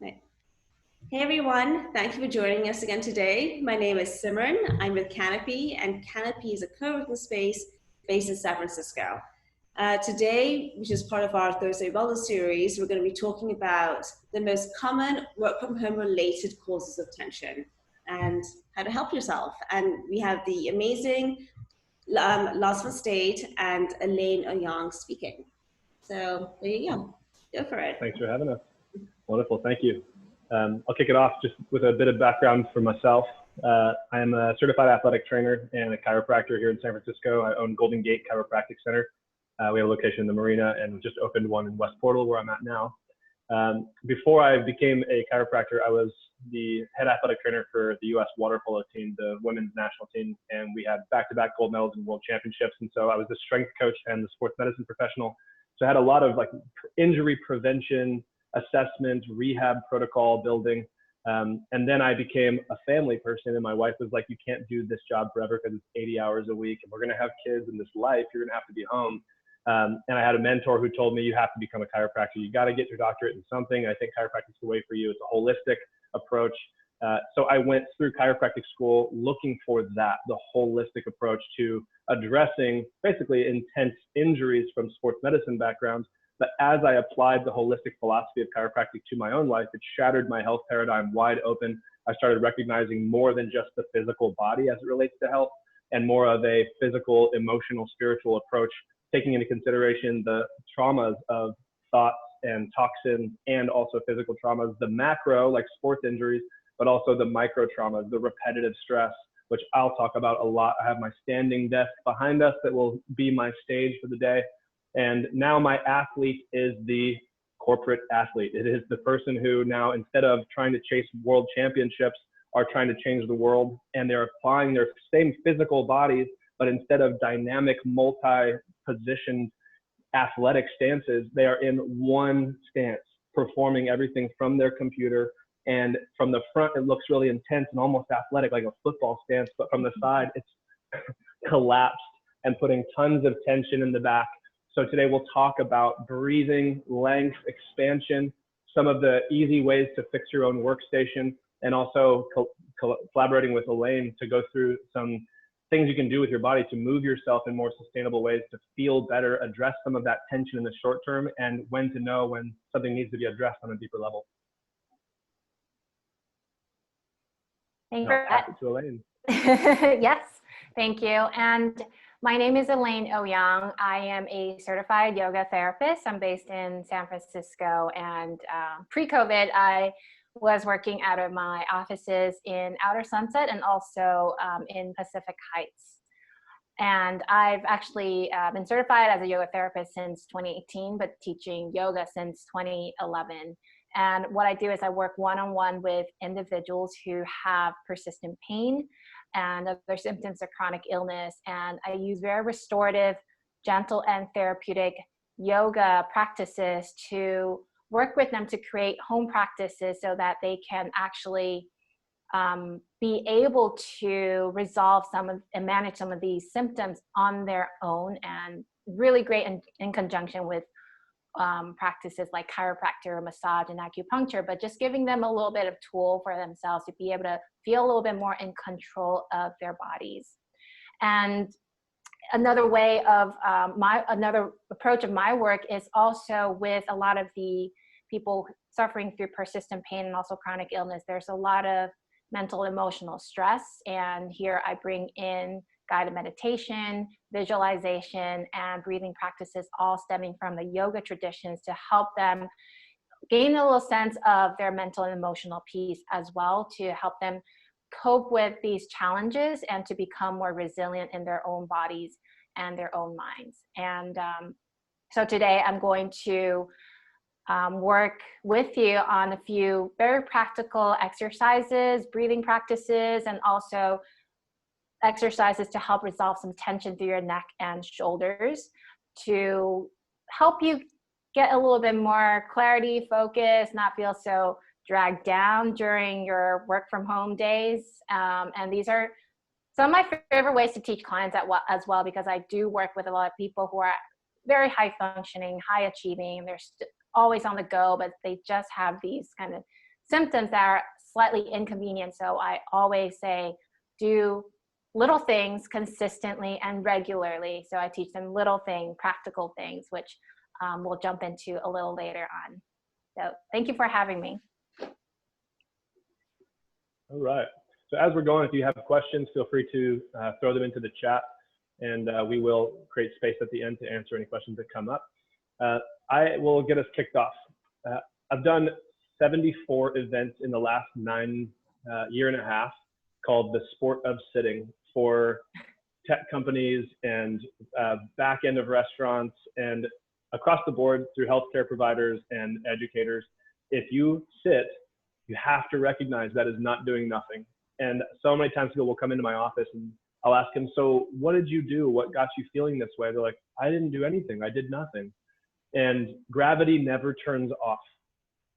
Right. Hey everyone, thank you for joining us again today. My name is Simran. I'm with Canopy, and Canopy is a co-working space based in San Francisco. Today, which is part of our Thursday Wellness series, we're going to be talking about the most common work from home related causes of tension and how to help yourself. And we have the amazing Lars von Stade and Elaine Oyang speaking. So there you go. Go for it. Thanks for having us. Wonderful, thank you. I'll kick it off just with a bit of background for myself. I am a certified athletic trainer and a chiropractor here in San Francisco. I own Golden Gate Chiropractic Center. We have a location in the Marina and just opened one in West Portal where I'm at now. Before I became a chiropractor, I was the head athletic trainer for the U.S. water polo team, the women's national team, and we had back-to-back gold medals in world championships. And so I was the strength coach and the sports medicine professional. So I had a lot of injury prevention, assessment, rehab protocol building. And then I became a family person, and my wife was like, you can't do this job forever because it's 80 hours a week and we're going to have kids in this life. You're going to have to be home. And I had a mentor who told me, you have to become a chiropractor. You got to get your doctorate in something. I think chiropractic is the way for you. It's a holistic approach. So I went through chiropractic school looking for that, the holistic approach to addressing basically intense injuries from sports medicine backgrounds. But as I applied the holistic philosophy of chiropractic to my own life, it shattered my health paradigm wide open. I started recognizing more than just the physical body as it relates to health, and more of a physical, emotional, spiritual approach, taking into consideration the traumas of thoughts and toxins, and also physical traumas, the macro, like sports injuries, but also the micro traumas, the repetitive stress, which I'll talk about a lot. I have my standing desk behind us that will be my stage for the day. And now my athlete is the corporate athlete. It is the person who now, instead of trying to chase world championships, are trying to change the world. And they're applying their same physical bodies, but instead of dynamic, multi-positioned athletic stances, they are in one stance, performing everything from their computer. And from the front, it looks really intense and almost athletic, like a football stance. But from the side, it's collapsed and putting tons of tension in the back. So today we'll talk about breathing, length, expansion, some of the easy ways to fix your own workstation, and also collaborating with Elaine to go through some things you can do with your body to move yourself in more sustainable ways, to feel better, address some of that tension in the short term, and when to know when something needs to be addressed on a deeper level. Thank you. Pass it to Elaine. Yes, thank you. And my name is Elaine Oyang. I am a certified yoga therapist. I'm based in San Francisco, and pre-COVID, I was working out of my offices in Outer Sunset and also in Pacific Heights. And I've actually been certified as a yoga therapist since 2018, but teaching yoga since 2011. And what I do is I work one-on-one with individuals who have persistent pain and other symptoms of chronic illness. And I use very restorative, gentle, and therapeutic yoga practices to work with them to create home practices so that they can actually be able to resolve and manage some of these symptoms on their own, and really great in conjunction with practices like chiropractor, massage, and acupuncture, but just giving them a little bit of tool for themselves to be able to feel a little bit more in control of their bodies. And another way of another approach of my work is also with a lot of the people suffering through persistent pain and also chronic illness. There's a lot of mental emotional stress, and here I bring in guided meditation, visualization, and breathing practices, all stemming from the yoga traditions, to help them gain a little sense of their mental and emotional peace as well, to help them cope with these challenges and to become more resilient in their own bodies and their own minds. And so today I'm going to work with you on a few very practical exercises, breathing practices, and also exercises to help resolve some tension through your neck and shoulders, to help you get a little bit more clarity, focus, not feel so dragged down during your work from home days. And these are some of my favorite ways to teach clients as well, because I do work with a lot of people who are very high functioning, high achieving, and they're always on the go, but they just have these kind of symptoms that are slightly inconvenient. So I always say, do little things consistently and regularly. So I teach them little things, practical things, which we'll jump into a little later on. So thank you for having me. All right. So as we're going, if you have questions, feel free to throw them into the chat, and we will create space at the end to answer any questions that come up. I will get us kicked off. I've done 74 events in the last year and a half called the sport of sitting for tech companies and back end of restaurants and across the board through healthcare providers and educators. If you sit, you have to recognize that is not doing nothing. And so many times people will come into my office and I'll ask them, so what did you do? What got you feeling this way? They're like, I didn't do anything. I did nothing. And gravity never turns off.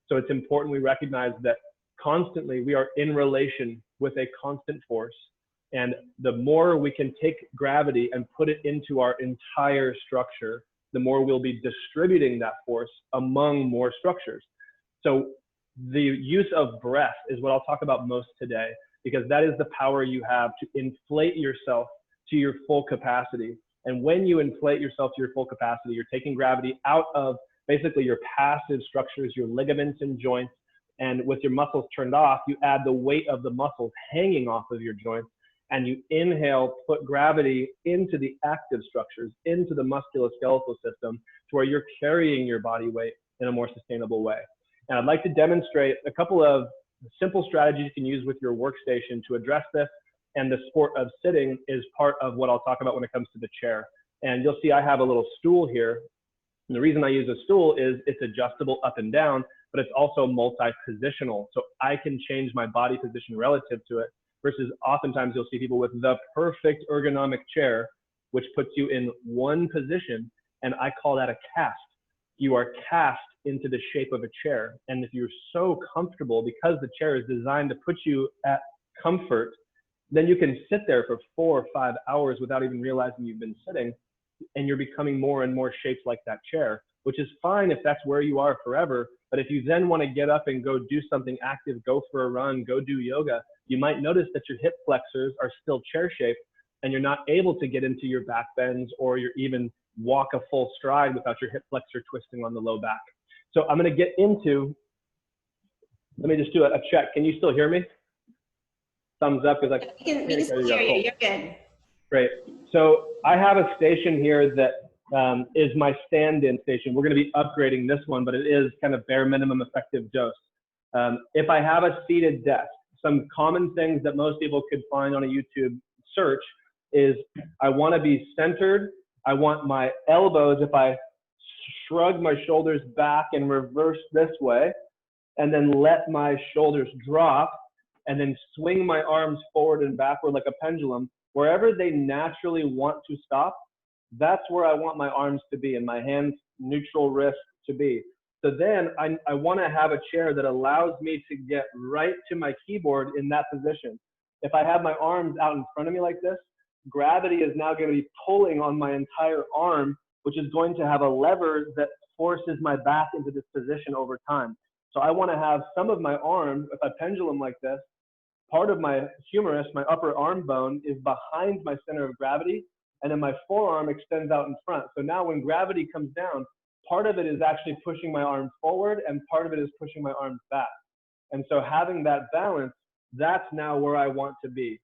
So it's important we recognize that constantly we are in relation with a constant force. And the more we can take gravity and put it into our entire structure, the more we'll be distributing that force among more structures. So the use of breath is what I'll talk about most today, because that is the power you have to inflate yourself to your full capacity. And when you inflate yourself to your full capacity, you're taking gravity out of basically your passive structures, your ligaments and joints. And with your muscles turned off, you add the weight of the muscles hanging off of your joints, and you inhale, put gravity into the active structures, into the musculoskeletal system, to where you're carrying your body weight in a more sustainable way. And I'd like to demonstrate a couple of simple strategies you can use with your workstation to address this. And the sport of sitting is part of what I'll talk about when it comes to the chair. And you'll see I have a little stool here. And the reason I use a stool is it's adjustable up and down, but it's also multi-positional. So I can change my body position relative to it, versus oftentimes you'll see people with the perfect ergonomic chair, which puts you in one position. And I call that a cast. You are cast into the shape of a chair. And if you're so comfortable, because the chair is designed to put you at comfort, then you can sit there for 4 or 5 hours without even realizing you've been sitting, and you're becoming more and more shaped like that chair, which is fine if that's where you are forever. But if you then want to get up and go do something active, go for a run, go do yoga, you might notice that your hip flexors are still chair shaped, and you're not able to get into your back bends, or you're even walk a full stride without your hip flexor twisting on the low back. So I'm going to get into, let me just do a check. Can you still hear me? Thumbs up, because we can still hear you. You're good. Great. So I have a station here that is my stand-in station. We're going to be upgrading this one, but it is kind of bare minimum effective dose. If I have a seated desk, some common things that most people could find on a YouTube search is I want to be centered. I want my elbows, if I shrug my shoulders back and reverse this way, and then let my shoulders drop, and then swing my arms forward and backward like a pendulum, wherever they naturally want to stop, that's where I want my arms to be and my hands, neutral wrist to be. So then I want to have a chair that allows me to get right to my keyboard in that position. If I have my arms out in front of me like this, gravity is now going to be pulling on my entire arm, which is going to have a lever that forces my back into this position over time. So I want to have some of my arm, if I pendulum like this, part of my humerus, my upper arm bone, is behind my center of gravity, and then my forearm extends out in front. So now when gravity comes down, part of it is actually pushing my arms forward, and part of it is pushing my arms back. And so having that balance, that's now where I want to be.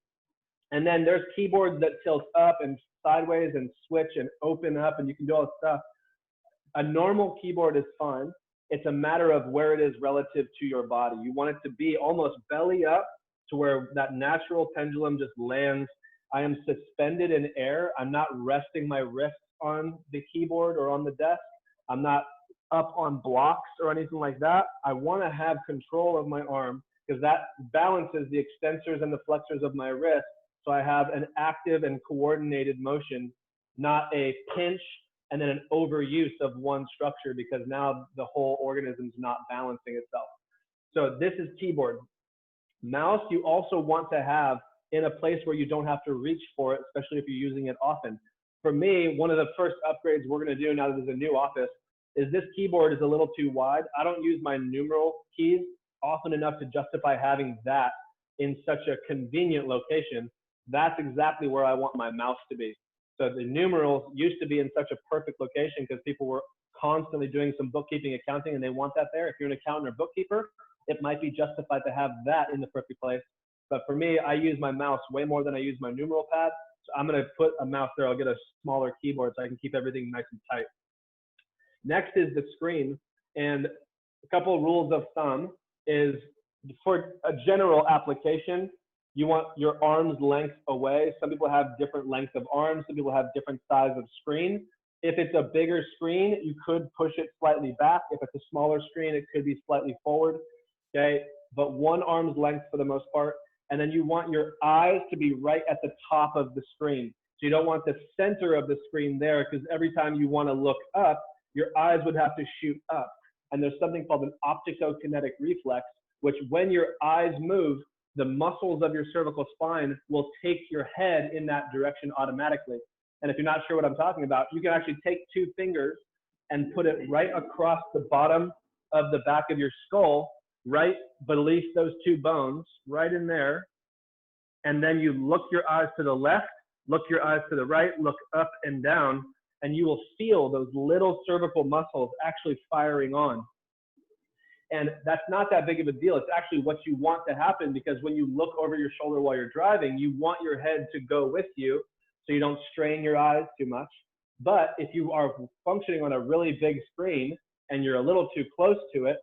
And then there's keyboards that tilt up and sideways and switch and open up, and you can do all this stuff. A normal keyboard is fine. It's a matter of where it is relative to your body. You want it to be almost belly up, to where that natural pendulum just lands. I am suspended in air. I'm not resting my wrists on the keyboard or on the desk. I'm not up on blocks or anything like that. I want to have control of my arm, because that balances the extensors and the flexors of my wrist. So I have an active and coordinated motion, not a pinch and then an overuse of one structure, because now the whole organism is not balancing itself. So this is keyboard. Mouse, you also want to have in a place where you don't have to reach for it, especially if you're using it often. For me, one of the first upgrades we're going to do now that there's a new office is this keyboard is a little too wide. I don't use my numeral keys. often enough to justify having that in such a convenient location, that's exactly where I want my mouse to be. So the numerals used to be in such a perfect location because people were constantly doing some bookkeeping, accounting, and they want that there. If you're an accountant or bookkeeper, it might be justified to have that in the perfect place. But for me, I use my mouse way more than I use my numeral pad. So I'm going to put a mouse there. I'll get a smaller keyboard so I can keep everything nice and tight. Next is the screen. And a couple of rules of thumb is for a general application, you want your arm's length away. Some people have different lengths of arms. Some people have different size of screen. If it's a bigger screen, you could push it slightly back. If it's a smaller screen, it could be slightly forward, okay? But one arm's length for the most part. And then you want your eyes to be right at the top of the screen. So you don't want the center of the screen there, because every time you want to look up, your eyes would have to shoot up. And there's something called an opticokinetic reflex, which when your eyes move, the muscles of your cervical spine will take your head in that direction automatically. And if you're not sure what I'm talking about, you can actually take two fingers and put it right across the bottom of the back of your skull, right beneath those two bones, right in there. And then you look your eyes to the left, look your eyes to the right, look up and down, and you will feel those little cervical muscles actually firing on. And that's not that big of a deal. It's actually what you want to happen, because when you look over your shoulder while you're driving, you want your head to go with you so you don't strain your eyes too much. But if you are functioning on a really big screen and you're a little too close to it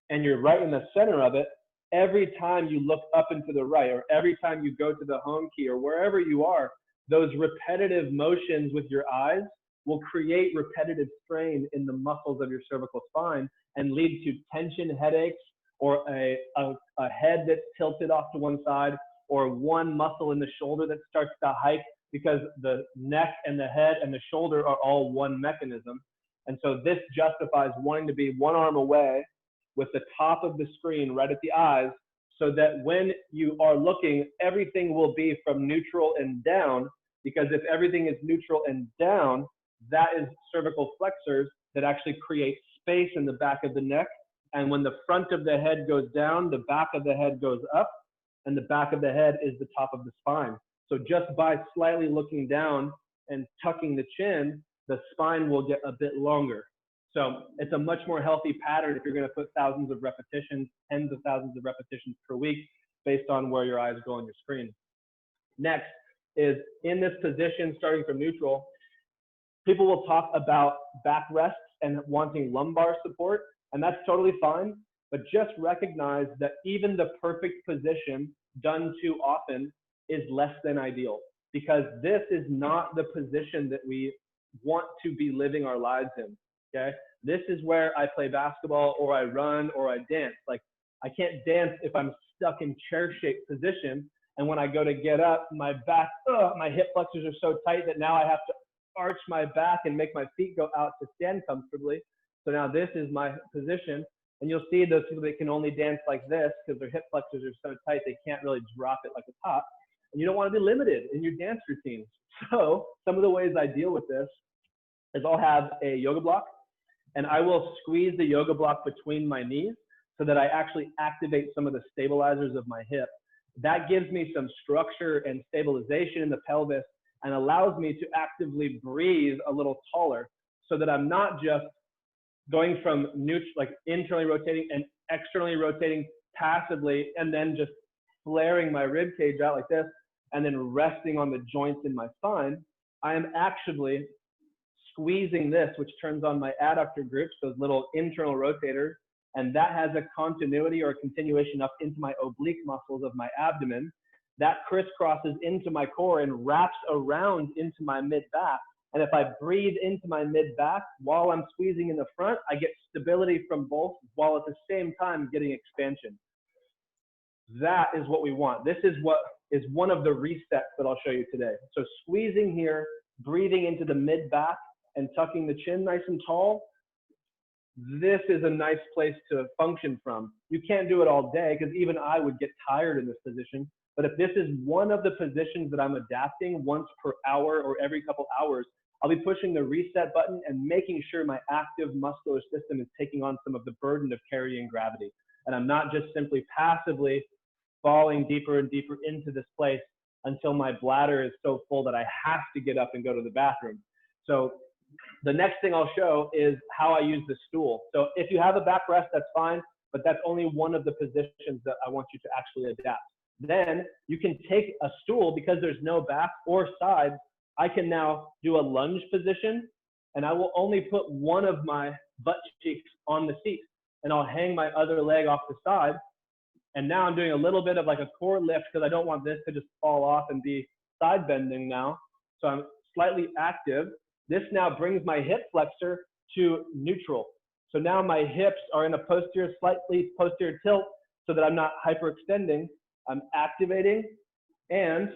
and you're right in the center of it, every time you look up and to the right, or every time you go to the home key or wherever you are, those repetitive motions with your eyes will create repetitive strain in the muscles of your cervical spine and lead to tension headaches, or a head that's tilted off to one side, or one muscle in the shoulder that starts to hike, because the neck and the head and the shoulder are all one mechanism. And so this justifies wanting to be one arm away with the top of the screen right at the eyes, so that when you are looking, everything will be from neutral and down, because if everything is neutral and down, that is cervical flexors that actually create space in the back of the neck. And when the front of the head goes down, the back of the head goes up, and the back of the head is the top of the spine. So just by slightly looking down and tucking the chin, the spine will get a bit longer. So it's a much more healthy pattern if you're going to put thousands of repetitions, tens of thousands of repetitions per week, based on where your eyes go on your screen. Next is, in this position, starting from neutral, people will talk about backrests and wanting lumbar support, and that's totally fine, but just recognize that even the perfect position done too often is less than ideal, because this is not the position that we want to be living our lives in, okay? This is where I play basketball, or I run, or I dance. Like, I can't dance if I'm stuck in chair-shaped position, and when I go to get up, my back, my hip flexors are so tight that now I have to arch my back and make my feet go out to stand comfortably. So now this is my position, and you'll see those people that can only dance like this because their hip flexors are so tight they can't really drop it like a top. And you don't want to be limited in your dance routines. So some of the ways I deal with this is I'll have a yoga block, and I will squeeze the yoga block between my knees so that I actually activate some of the stabilizers of my hip. That gives me some structure and stabilization in the pelvis, and allows me to actively breathe a little taller, so that I'm not just going from neutral, like internally rotating and externally rotating passively, and then just flaring my rib cage out like this, and then resting on the joints in my spine. I am actually squeezing this, which turns on my adductor groups, those little internal rotators, and that has a continuity or a continuation up into my oblique muscles of my abdomen. That crisscrosses into my core and wraps around into my mid-back. And if I breathe into my mid-back while I'm squeezing in the front, I get stability from both, while at the same time getting expansion. That is what we want. This is what is one of the resets that I'll show you today. So squeezing here, breathing into the mid-back, and tucking the chin nice and tall. This is a nice place to function from. You can't do it all day, because even I would get tired in this position. But if this is one of the positions that I'm adapting once per hour or every couple hours, I'll be pushing the reset button and making sure my active muscular system is taking on some of the burden of carrying gravity. And I'm not just simply passively falling deeper and deeper into this place until my bladder is so full that I have to get up and go to the bathroom. So the next thing I'll show is how I use the stool. So if you have a back rest, that's fine, but that's only one of the positions that I want you to actually adapt. Then you can take a stool, because there's no back or sides, I can now do a lunge position, and I will only put one of my butt cheeks on the seat, and I'll hang my other leg off the side. And now I'm doing a little bit of like a core lift, because I don't want this to just fall off and be side bending now. So I'm slightly active. This now brings my hip flexor to neutral. So now my hips are in a slightly posterior tilt, so that I'm not hyperextending. I'm activating, and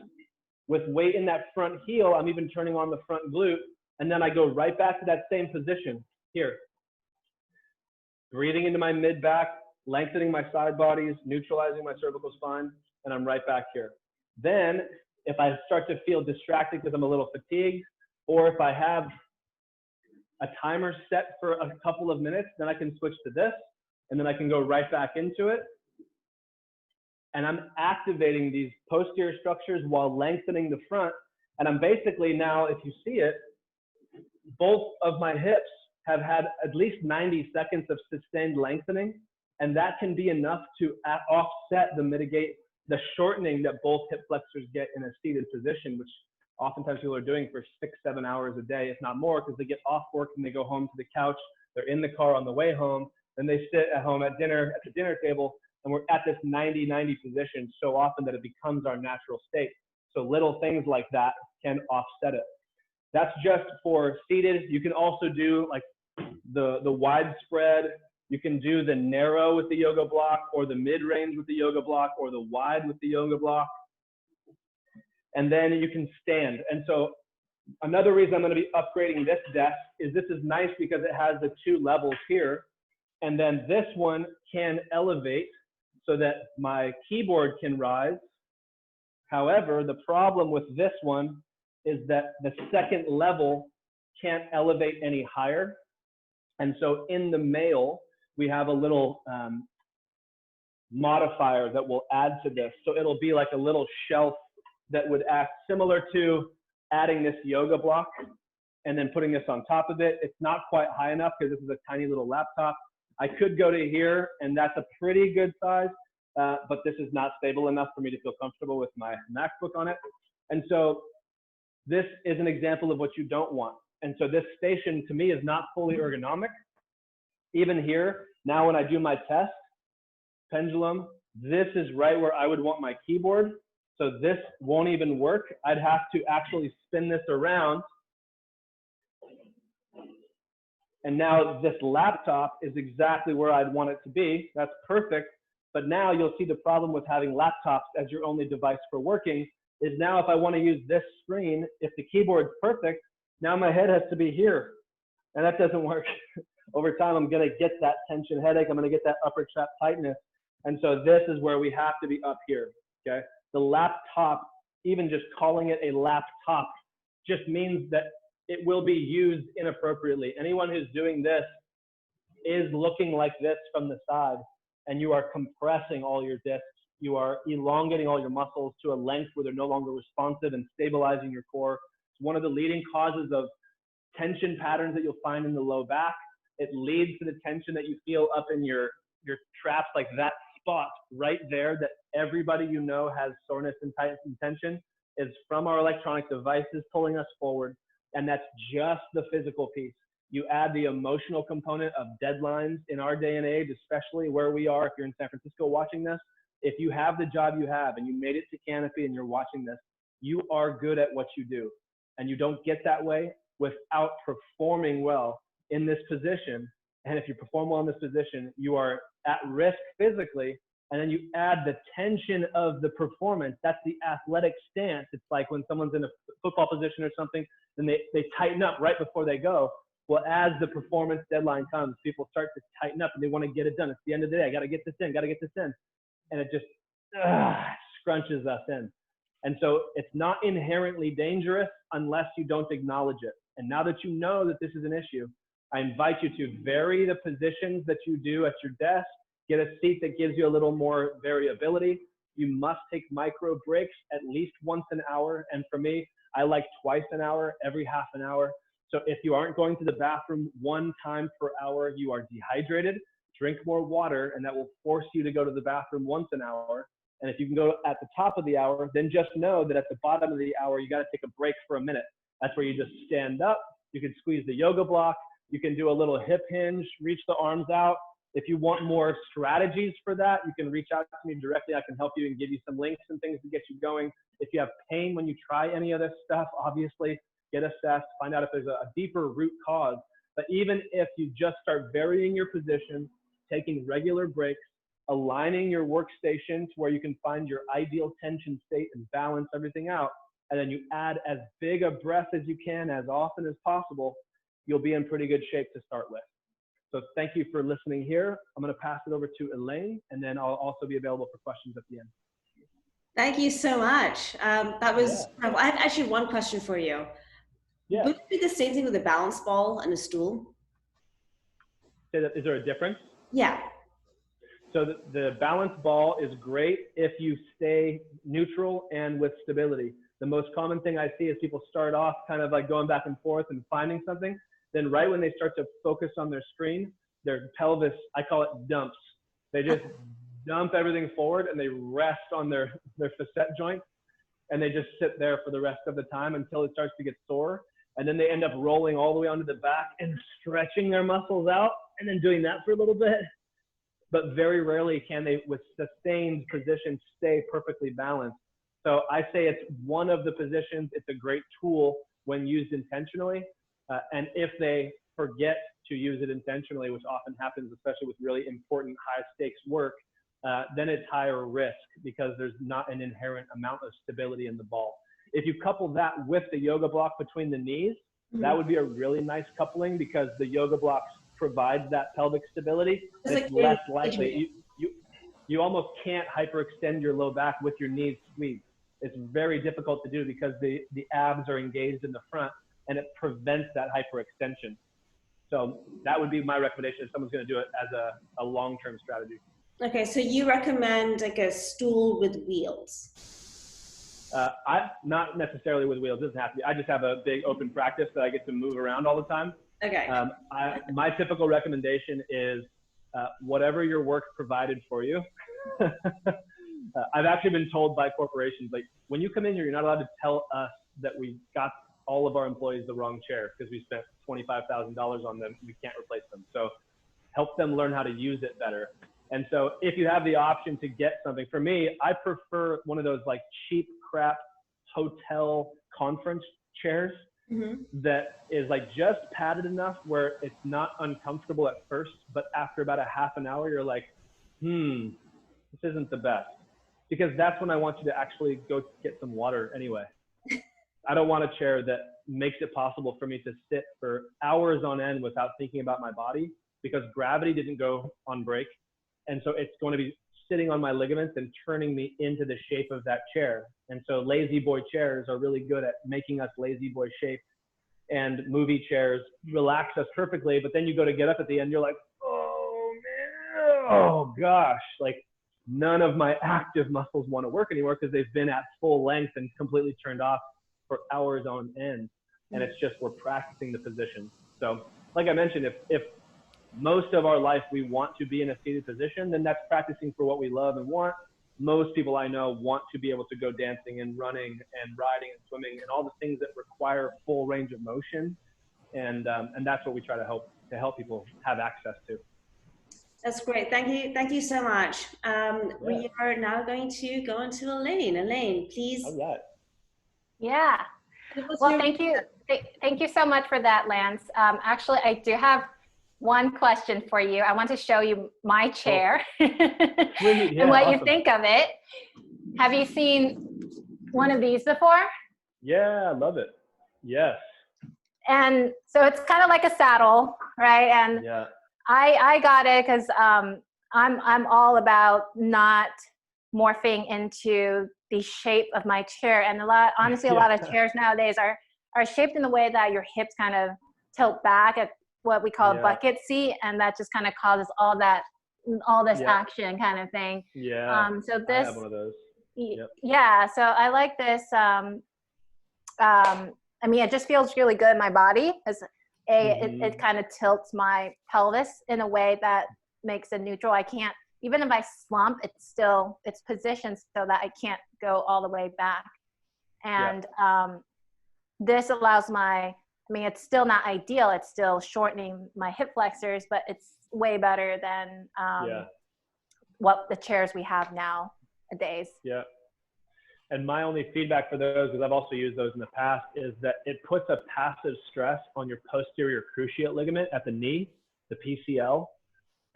with weight in that front heel, I'm even turning on the front glute, and then I go right back to that same position here. Breathing into my mid back, lengthening my side bodies, neutralizing my cervical spine, and I'm right back here. Then if I start to feel distracted because I'm a little fatigued, or if I have a timer set for a couple of minutes, then I can switch to this, and then I can go right back into it. And I'm activating these posterior structures while lengthening the front. And I'm basically now, if you see it, both of my hips have had at least 90 seconds of sustained lengthening. And that can be enough to offset the shortening that both hip flexors get in a seated position, which oftentimes people are doing for 6-7 hours a day, if not more, because they get off work and they go home to the couch. They're in the car on the way home. Then they sit at home at the dinner table, and we're at this 90-90 position so often that it becomes our natural state. So little things like that can offset it. That's just for seated. You can also do like the widespread. You can do the narrow with the yoga block, or the mid-range with the yoga block, or the wide with the yoga block. And then you can stand. And so another reason I'm going to be upgrading this desk is this is nice because it has the 2 levels here. And then this one can elevate so that my keyboard can rise. However, the problem with this one is that the second level can't elevate any higher. And so in the male, we have a little modifier that will add to this. So it'll be like a little shelf that would act similar to adding this yoga block and then putting this on top of it. It's not quite high enough because this is a tiny little laptop. I could go to here, and that's a pretty good size, but this is not stable enough for me to feel comfortable with my MacBook on it. And so this is an example of what you don't want. And so this station to me is not fully ergonomic. Even here, now when I do my test, pendulum, this is right where I would want my keyboard. So this won't even work. I'd have to actually spin this around. And now this laptop is exactly where I'd want it to be. That's perfect. But now you'll see the problem with having laptops as your only device for working is now if I want to use this screen, if the keyboard's perfect, now my head has to be here. And that doesn't work. Over time, I'm going to get that tension headache. I'm going to get that upper trap tightness. And so this is where we have to be up here, okay? The laptop, even just calling it a laptop, just means that it will be used inappropriately. Anyone who's doing this is looking like this from the side, and you are compressing all your discs. You are elongating all your muscles to a length where they're no longer responsive and stabilizing your core. It's one of the leading causes of tension patterns that you'll find in the low back. It leads to the tension that you feel up in your traps, like that spot right there that everybody you know has soreness and tightness and tension is from our electronic devices pulling us forward. And that's just the physical piece. You add the emotional component of deadlines in our day and age, especially where we are. If you're in San Francisco watching this, if you have the job you have and you made it to Canopy and you're watching this, you are good at what you do. And you don't get that way without performing well in this position. And if you perform well in this position, you are at risk physically. And then you add the tension of the performance. That's the athletic stance. It's like when someone's in a football position or something, then they tighten up right before they go. Well, as the performance deadline comes, people start to tighten up and they want to get it done. It's the end of the day. I got to get this in, got to get this in. And it just scrunches us in. And so it's not inherently dangerous unless you don't acknowledge it. And now that you know that this is an issue, I invite you to vary the positions that you do at your desk Get a seat that gives you a little more variability. You must take micro breaks at least once an hour. And for me, I like twice an hour, every half an hour. So if you aren't going to the bathroom 1 time per hour, you are dehydrated. Drink more water, and that will force you to go to the bathroom once an hour. And if you can go at the top of the hour, then just know that at the bottom of the hour, you got to take a break for a minute. That's where you just stand up. You can squeeze the yoga block. You can do a little hip hinge, reach the arms out. If you want more strategies for that, you can reach out to me directly. I can help you and give you some links and things to get you going. If you have pain when you try any of this stuff, obviously get assessed, find out if there's a deeper root cause. But even if you just start varying your position, taking regular breaks, aligning your workstation to where you can find your ideal tension state and balance everything out, and then you add as big a breath as you can as often as possible, you'll be in pretty good shape to start with. So thank you for listening here. I'm going to pass it over to Elaine, and then I'll also be available for questions at the end. Thank you so much. That was, I have actually one question for you. Yeah. Would it be the same thing with a balance ball and a stool? Say that, is there a difference? Yeah. So the balance ball is great if you stay neutral and with stability. The most common thing I see is people start off kind of like going back and forth and finding something. Then right when they start to focus on their screen, their pelvis, I call it dumps. They just dump everything forward and they rest on their facet joint, and they just sit there for the rest of the time until it starts to get sore. And then they end up rolling all the way onto the back and stretching their muscles out and then doing that for a little bit. But very rarely can they, with sustained position, stay perfectly balanced. So I say it's one of the positions. It's a great tool when used intentionally. And if they forget to use it intentionally, which often happens, especially with really important high stakes work, then it's higher risk because there's not an inherent amount of stability in the ball. If you couple that with the yoga block between the knees, that would be a really nice coupling because the yoga block provides that pelvic stability. And it's less likely. You almost can't hyperextend your low back with your knees squeezed. It's very difficult to do because the abs are engaged in the front, and it prevents that hyperextension. So that would be my recommendation if someone's going to do it as a long-term strategy. Okay, so you recommend like a stool with wheels? Not necessarily with wheels. It doesn't have to be. I just have a big open practice that I get to move around all the time. Okay. My typical recommendation is whatever your work provided for you. I've actually been told by corporations, like, when you come in here, you're not allowed to tell us that we got all of our employees the wrong chair because we spent $25,000 on them. We can't replace them. So help them learn how to use it better. And so if you have the option to get something, for me, I prefer one of those like cheap crap hotel conference chairs that is like just padded enough where it's not uncomfortable at first, but after about a half an hour, you're like, this isn't the best. Because that's when I want you to actually go get some water anyway. I don't want a chair that makes it possible for me to sit for hours on end without thinking about my body, because gravity didn't go on break. And so it's going to be sitting on my ligaments and turning me into the shape of that chair. And so lazy boy chairs are really good at making us lazy boy shape, and movie chairs relax us perfectly. But then you go to get up at the end, you're like, oh man, oh gosh, like none of my active muscles want to work anymore because they've been at full length and completely turned off for hours on end. And it's just, we're practicing the position. So like I mentioned, if most of our life we want to be in a seated position, then that's practicing for what we love and want. Most people I know want to be able to go dancing and running and riding and swimming and all the things that require full range of motion. And that's what we try to help people have access to. That's great. Thank you so much. We are now going to go into Elaine. Elaine, please. All right. Yeah. Well, thank you. Thank you so much for that, Lance. Actually, I do have one question for you. I want to show you my chair and what you think of it. Have you seen one of these before? Yeah, I love it. Yes. And so it's kind of like a saddle, right? And I got it because I'm all about not morphing into the shape of my chair. And honestly, a lot of chairs nowadays are shaped in the way that your hips kind of tilt back at what we call a bucket seat, and that just kind of causes all that all this Yeah. action kind of thing. Yeah. So I this, have one of those. Yep. yeah, so I like this. I mean, it just feels really good in my body. It kind of tilts my pelvis in a way that makes it neutral. I can't, even if I slump, it's positioned so that I can't go all the way back. And this allows I mean, it's still not ideal. It's still shortening my hip flexors, but it's way better than what the chairs we have nowadays. Yeah. And my only feedback for those, because I've also used those in the past, is that it puts a passive stress on your posterior cruciate ligament at the knee, the PCL.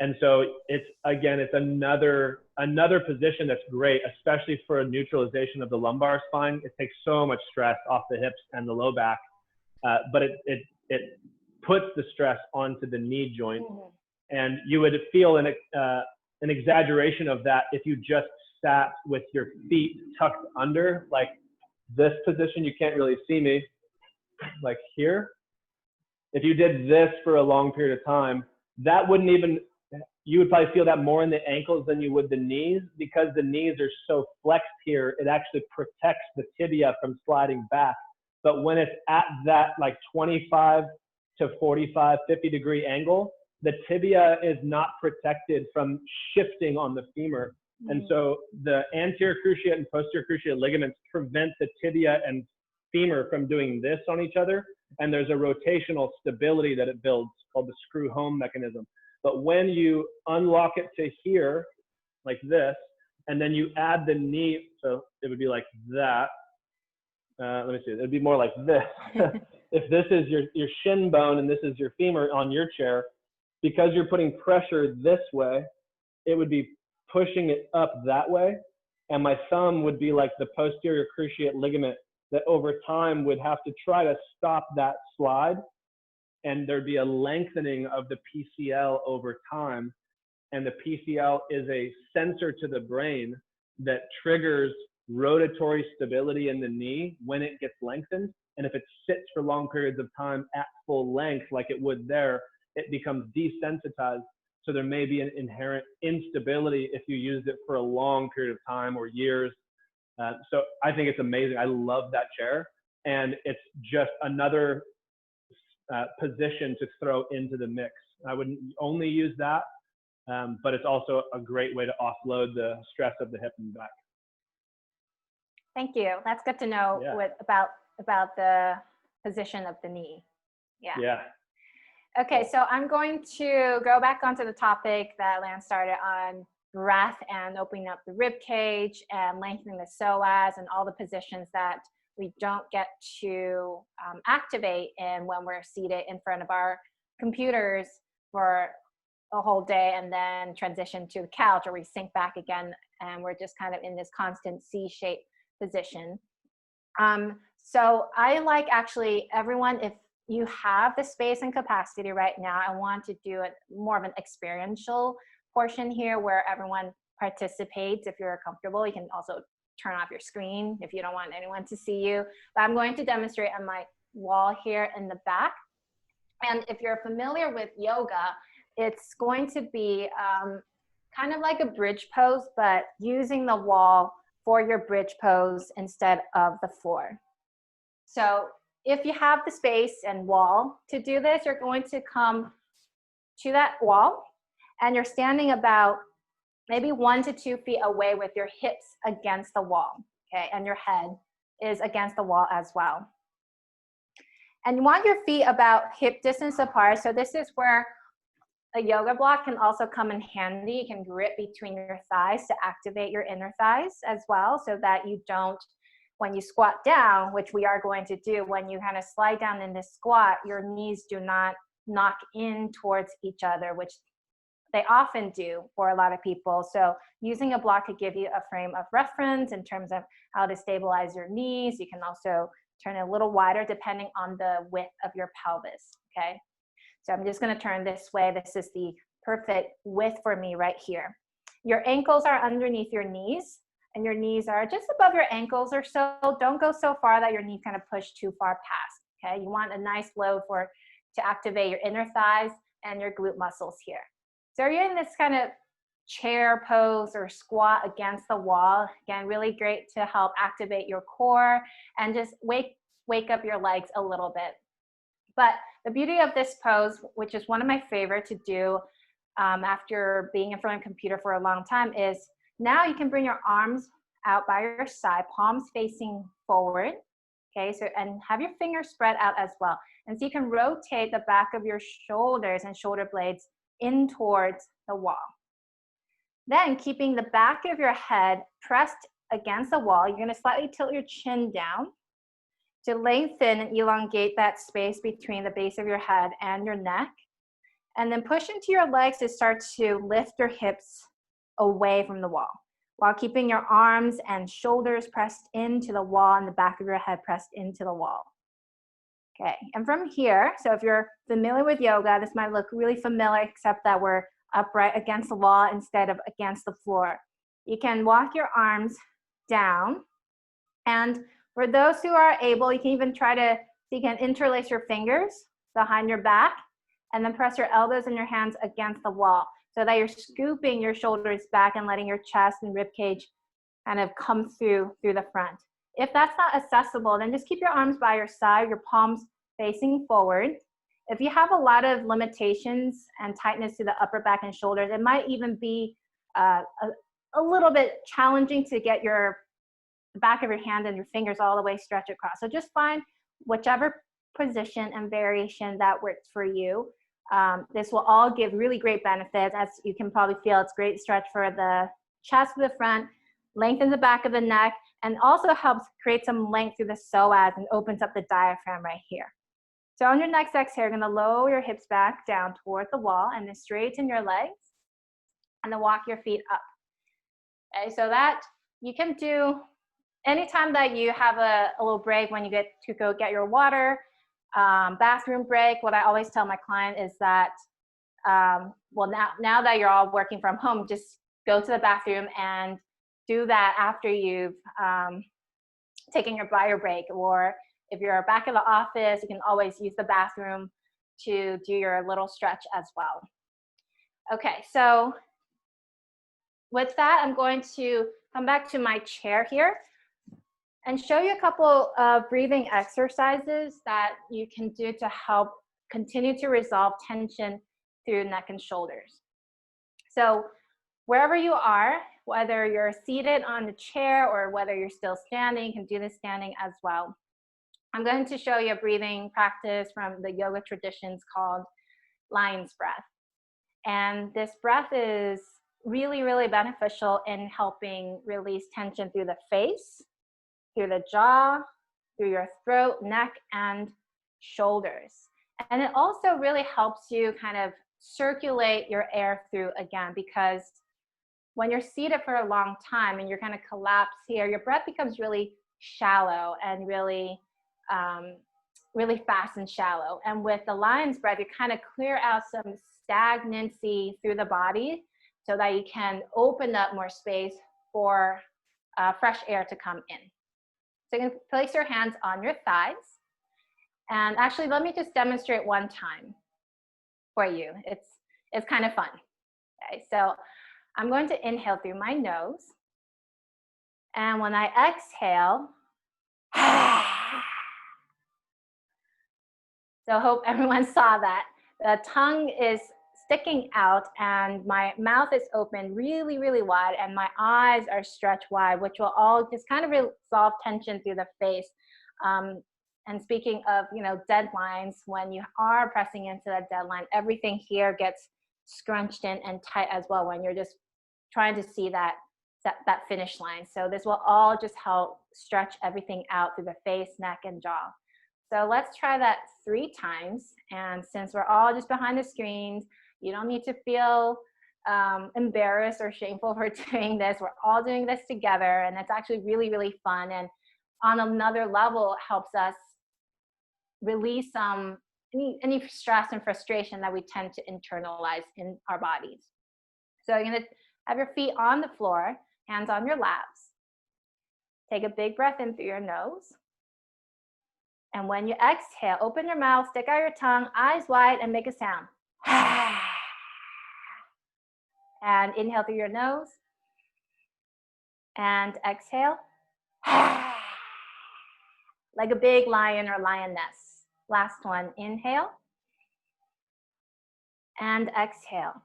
And so it's another position that's great, especially for a neutralization of the lumbar spine. It takes so much stress off the hips and the low back, but it puts the stress onto the knee joint. And you would feel an exaggeration of that if you just sat with your feet tucked under, like this position. You can't really see me, like here. If you did this for a long period of time, that wouldn't even, you would probably feel that more in the ankles than you would the knees, because the knees are so flexed here, it actually protects the tibia from sliding back. But when it's at that like 25 to 45, 50 degree angle, the tibia is not protected from shifting on the femur. And so the anterior cruciate and posterior cruciate ligaments prevent the tibia and femur from doing this on each other. And there's a rotational stability that it builds called the screw home mechanism. But when you unlock it to here, like this, and then you add the knee, so it would be like that. Let me see, it'd be more like this. If this is your shin bone and this is your femur on your chair, because you're putting pressure this way, it would be pushing it up that way. And my thumb would be like the posterior cruciate ligament that over time would have to try to stop that slide. And there'd be a lengthening of the PCL over time. And the PCL is a sensor to the brain that triggers rotatory stability in the knee when it gets lengthened. And if it sits for long periods of time at full length, like it would there, it becomes desensitized. So there may be an inherent instability if you used it for a long period of time or years. So I think it's amazing. I love that chair. And it's just another position to throw into the mix. I wouldn't only use that, but it's also a great way to offload the stress of the hip and back. Thank you. That's good to know about the position of the knee. Yeah. Okay, so I'm going to go back onto the topic that Lance started on, breath and opening up the rib cage and lengthening the psoas and all the positions that we don't get to activate in when we're seated in front of our computers for a whole day and then transition to the couch, or we sink back again and we're just kind of in this constant C-shaped position. So I like actually everyone, if you have the space and capacity right now, I want to do more of an experiential portion here where everyone participates. If you're comfortable, you can also turn off your screen if you don't want anyone to see you. But I'm going to demonstrate on my wall here in the back. And if you're familiar with yoga, it's going to be kind of like a bridge pose, but using the wall for your bridge pose instead of the floor. So if you have the space and wall to do this, you're going to come to that wall and you're standing about maybe 1 to 2 feet away with your hips against the wall, okay? And your head is against the wall as well. And you want your feet about hip distance apart. So this is where a yoga block can also come in handy. You can grip between your thighs to activate your inner thighs as well, so that you don't, when you squat down, which we are going to do, when you kind of slide down in this squat, your knees do not knock in towards each other, which they often do for a lot of people. So using a block could give you a frame of reference in terms of how to stabilize your knees. You can also turn it a little wider depending on the width of your pelvis, okay? So I'm just gonna turn this way. This is the perfect width for me right here. Your ankles are underneath your knees, and your knees are just above your ankles or so. Don't go so far that your knee kind of push too far past, okay? You want a nice load to activate your inner thighs and your glute muscles here. So you're in this kind of chair pose or squat against the wall. Again, really great to help activate your core and just wake up your legs a little bit. But the beauty of this pose, which is one of my favorite to do after being in front of a computer for a long time, is now you can bring your arms out by your side, palms facing forward. Okay, so and have your fingers spread out as well. And so you can rotate the back of your shoulders and shoulder blades in towards the wall. Then keeping the back of your head pressed against the wall, you're gonna slightly tilt your chin down to lengthen and elongate that space between the base of your head and your neck. And then push into your legs to start to lift your hips away from the wall, while keeping your arms and shoulders pressed into the wall and the back of your head pressed into the wall. Okay, and from here, so if you're familiar with yoga, this might look really familiar, except that we're upright against the wall instead of against the floor. You can walk your arms down, and for those who are able, you can even try to, so you can interlace your fingers behind your back, and then press your elbows and your hands against the wall, so that you're scooping your shoulders back and letting your chest and rib cage kind of come through the front. If that's not accessible, then just keep your arms by your side, your palms facing forward. If you have a lot of limitations and tightness to the upper back and shoulders, it might even be a little bit challenging to get the back of your hand and your fingers all the way stretched across. So just find whichever position and variation that works for you. This will all give really great benefits. As you can probably feel, it's great stretch for the chest to the front, lengthens the back of the neck, and also helps create some length through the psoas and opens up the diaphragm right here. So on your next exhale, you're gonna lower your hips back down toward the wall and then straighten your legs and then walk your feet up. Okay, so that you can do anytime that you have a little break when you get to go get your water, bathroom break. What I always tell my client is that, well, now that you're all working from home, just go to the bathroom and do that after you've taken your bio break. Or if you're back in the office, you can always use the bathroom to do your little stretch as well. Okay, so with that, I'm going to come back to my chair here and show you a couple of breathing exercises that you can do to help continue to resolve tension through neck and shoulders. So wherever you are, whether you're seated on the chair or whether you're still standing, you can do this standing as well. I'm going to show you a breathing practice from the yoga traditions called lion's breath. And this breath is really, really beneficial in helping release tension through the face, through the jaw, through your throat, neck, and shoulders. And it also really helps you kind of circulate your air through again, because when you're seated for a long time and you're kind of collapsed here, your breath becomes really shallow and really fast and shallow. And with the lion's breath, you kind of clear out some stagnancy through the body so that you can open up more space for fresh air to come in. So you can place your hands on your thighs. And actually, let me just demonstrate one time for you. It's kind of fun. Okay, so I'm going to inhale through my nose. And when I exhale, so I hope everyone saw that. The tongue is sticking out and my mouth is open really, really wide and my eyes are stretched wide, which will all just kind of resolve tension through the face. And speaking of, deadlines, when you are pressing into that deadline, everything here gets scrunched in and tight as well when you're just trying to see that finish line. So this will all just help stretch everything out through the face, neck, and jaw. So let's try that 3 times. And since we're all just behind the screens, you don't need to feel embarrassed or shameful for doing this. We're all doing this together, and it's actually really, really fun. And on another level, it helps us release any stress and frustration that we tend to internalize in our bodies. So you're gonna have your feet on the floor, hands on your laps. Take a big breath in through your nose. And when you exhale, open your mouth, stick out your tongue, eyes wide, and make a sound. And inhale through your nose. And exhale. Like a big lion or lioness. Last one, inhale. And exhale.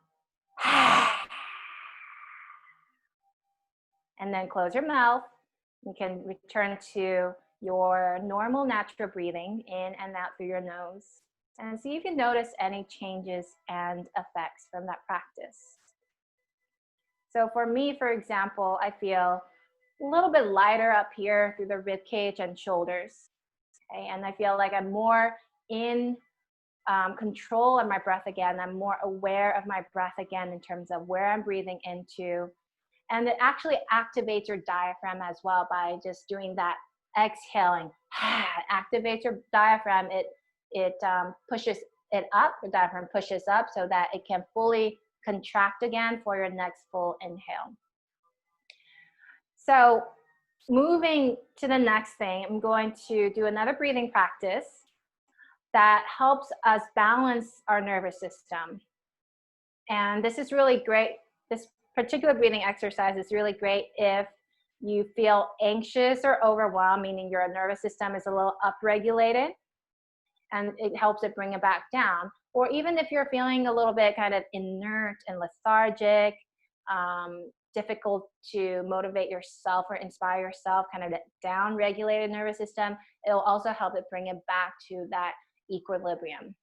And then close your mouth. You can return to your normal natural breathing in and out through your nose. And see if you notice any changes and effects from that practice. So for me, for example, I feel a little bit lighter up here through the rib cage and shoulders. Okay? And I feel like I'm more in control of my breath again. I'm more aware of my breath again in terms of where I'm breathing into. And it actually activates your diaphragm as well by just doing that exhaling. Activates your diaphragm. It pushes it up, the diaphragm pushes up so that it can fully contract again for your next full inhale. So moving to the next thing, I'm going to do another breathing practice that helps us balance our nervous system. And this is really great. This particular breathing exercise is really great if you feel anxious or overwhelmed, meaning your nervous system is a little upregulated, and it helps it bring it back down. Or even if you're feeling a little bit kind of inert and lethargic, difficult to motivate yourself or inspire yourself, kind of that down-regulated nervous system, it'll also help it bring it back to that equilibrium.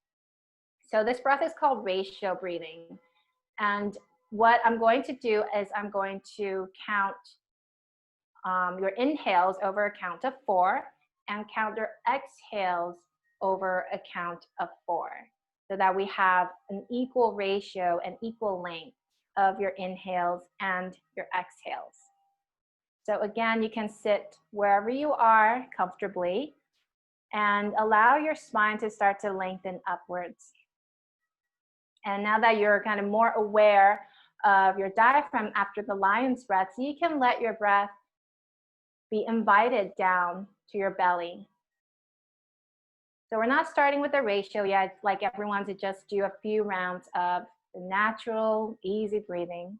So this breath is called ratio breathing. And what I'm going to do is I'm going to count your inhales over a count of 4 and count your exhales over a count of 4, so that we have an equal ratio and equal length of your inhales and your exhales. So again, you can sit wherever you are comfortably and allow your spine to start to lengthen upwards. And now that you're kind of more aware of your diaphragm after the lion's breath, so you can let your breath be invited down to your belly. So we're not starting with a ratio yet, like everyone, to just do a few rounds of natural, easy breathing.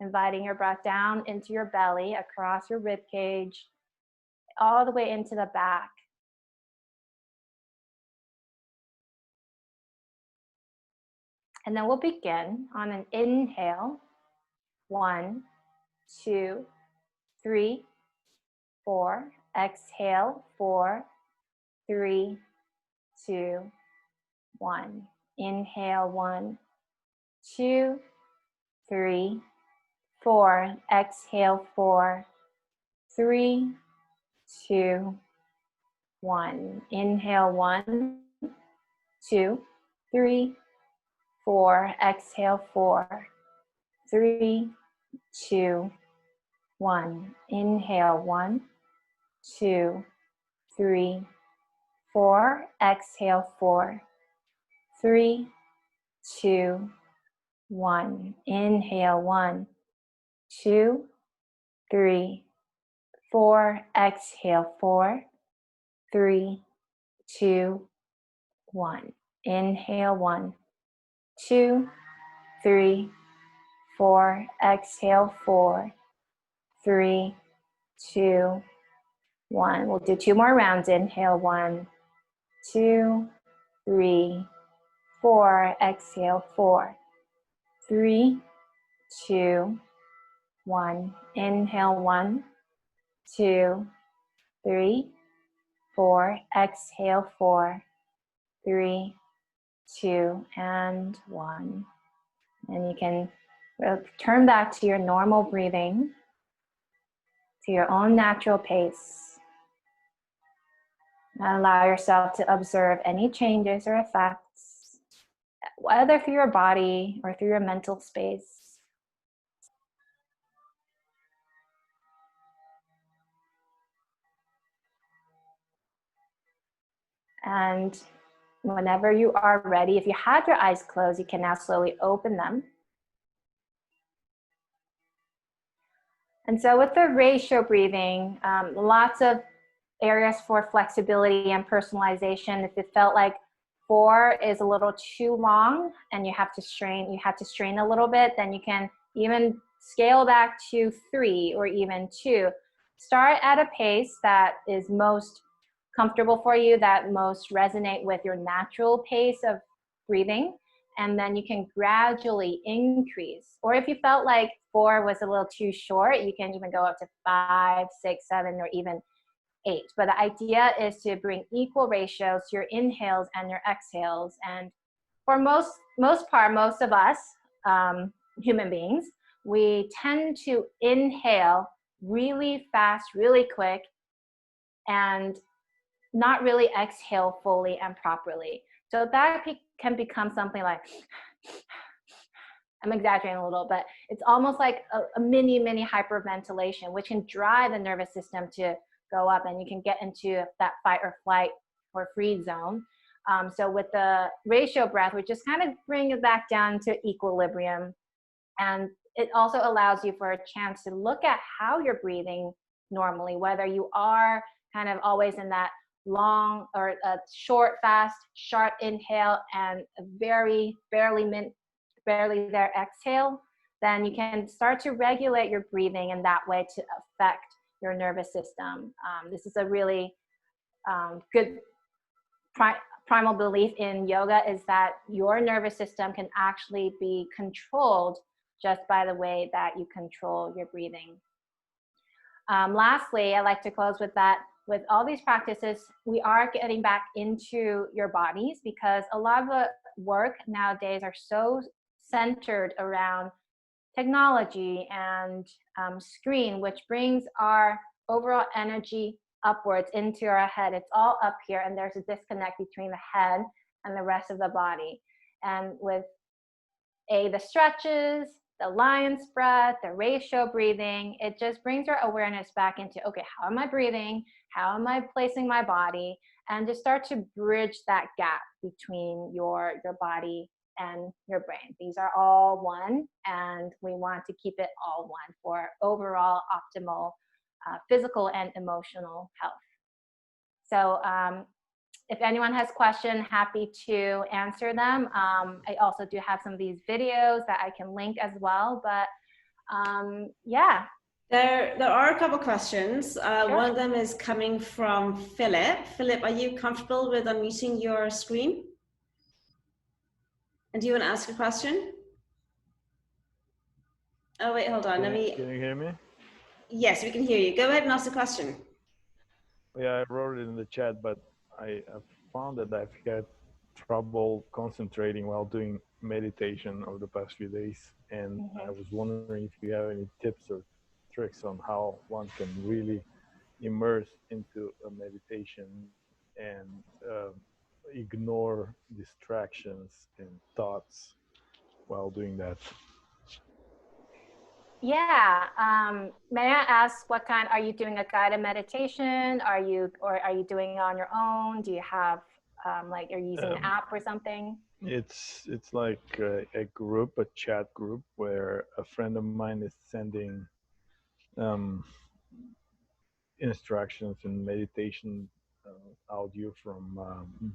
Inviting your breath down into your belly, across your rib cage, all the way into the back. And then we'll begin on an inhale. 1, 2, 3, 4. Exhale. 4, 3, 2, 1. Inhale. 1, 2, 3, 4. Exhale. 4, 3, 2, 1. Inhale. 1, 2, 3, 4. Exhale. 4, 3, 2, 1. Inhale. 1, 2, 3, 4. Exhale. 4, 3, 2, 1. Inhale. 1, 2, 3, 4. Exhale. 4, 3, 2, 1. Inhale. 1, 2, 3, 4. Exhale. 4, 3, 2, 1. We'll do 2 more rounds. Inhale. 1, 2, 3, 4. Exhale. 4, 3, 2, 1. Inhale. 1, 2, 3, 4. Exhale. 4, 3, 2, and 1. And you can return back to your normal breathing, to your own natural pace. And allow yourself to observe any changes or effects, whether through your body or through your mental space. And whenever you are ready, if you had your eyes closed, you can now slowly open them. And so with the ratio breathing, lots of areas for flexibility and personalization. If it felt like 4 is a little too long and you have to strain a little bit, then you can even scale back to 3 or even 2. Start at a pace that is most comfortable for you, that most resonate with your natural pace of breathing, and then you can gradually increase. Or if you felt like 4 was a little too short, you can even go up to 5, 6, 7, or even 8. But the idea is to bring equal ratios to your inhales and your exhales. And for most of us human beings, we tend to inhale really fast, really quick, and not really exhale fully and properly. So that can become something like, I'm exaggerating a little, but it's almost like a mini hyperventilation, which can drive the nervous system to go up, and you can get into that fight or flight or freeze zone. So with the ratio breath, we just kind of bring it back down to equilibrium. And it also allows you for a chance to look at how you're breathing normally, whether you are kind of always in that long or a short, fast, sharp inhale and a barely there exhale, then you can start to regulate your breathing in that way to affect your nervous system. This is a really good primal belief in yoga, is that your nervous system can actually be controlled just by the way that you control your breathing. Lastly, I like to close with that. With all these practices, we are getting back into your bodies, because a lot of the work nowadays are so centered around technology and screen, which brings our overall energy upwards into our head. It's all up here, and there's a disconnect between the head and the rest of the body. And with the stretches, the lion's breath, the ratio breathing, it just brings our awareness back into, okay, how am I breathing? How am I placing my body? And just start to bridge that gap between your body and your brain. These are all one, and we want to keep it all one for overall optimal physical and emotional health. So if anyone has questions, happy to answer them. I also do have some of these videos that I can link as well, but yeah. There are a couple questions. Sure. One of them is coming from Philip. Philip, are you comfortable with unmuting your screen? And do you want to ask a question? Oh, wait, hold on. Can you hear me? Yes, we can hear you. Go ahead and ask the question. Yeah, I wrote it in the chat, but I found that I've had trouble concentrating while doing meditation over the past few days. And I was wondering if you have any tips or tricks on how one can really immerse into a meditation and ignore distractions and thoughts while doing that. Yeah. May I ask what kind? Are you doing a guided meditation? Are you doing it on your own? Do you have like, are you using an app or something? It's like a group, a chat group, where a friend of mine is sending instructions and meditation audio from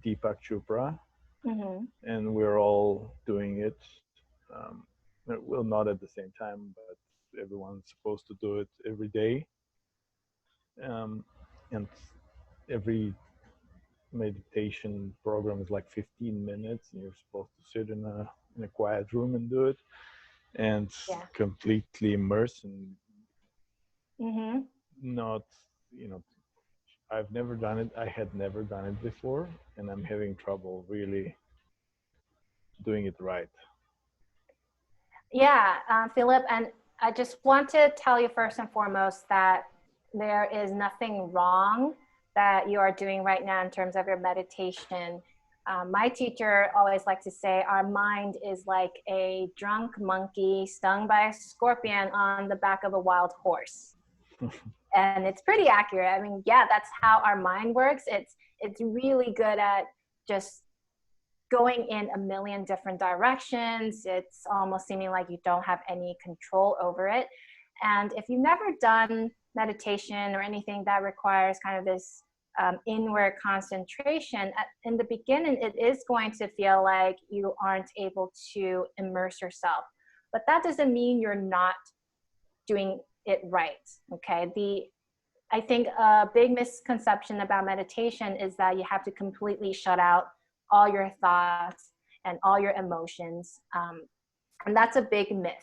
Deepak Chopra, and we're all doing it. Well, not at the same time, but everyone's supposed to do it every day. And every meditation program is like 15 minutes, and you're supposed to sit in a quiet room and do it, and completely immerse and not, I've never done it. I had never done it before, and I'm having trouble really doing it right. Yeah, Philip, and I just want to tell you first and foremost that there is nothing wrong that you are doing right now in terms of your meditation. My teacher always likes to say our mind is like a drunk monkey stung by a scorpion on the back of a wild horse. And it's pretty accurate. I mean, yeah, that's how our mind works. It's really good at just going in a million different directions. It's almost seeming like you don't have any control over it. And if you've never done meditation or anything that requires kind of this inward concentration, in the beginning, it is going to feel like you aren't able to immerse yourself. But that doesn't mean you're not doing it right, okay? I think a big misconception about meditation is that you have to completely shut out all your thoughts and all your emotions. And that's a big myth.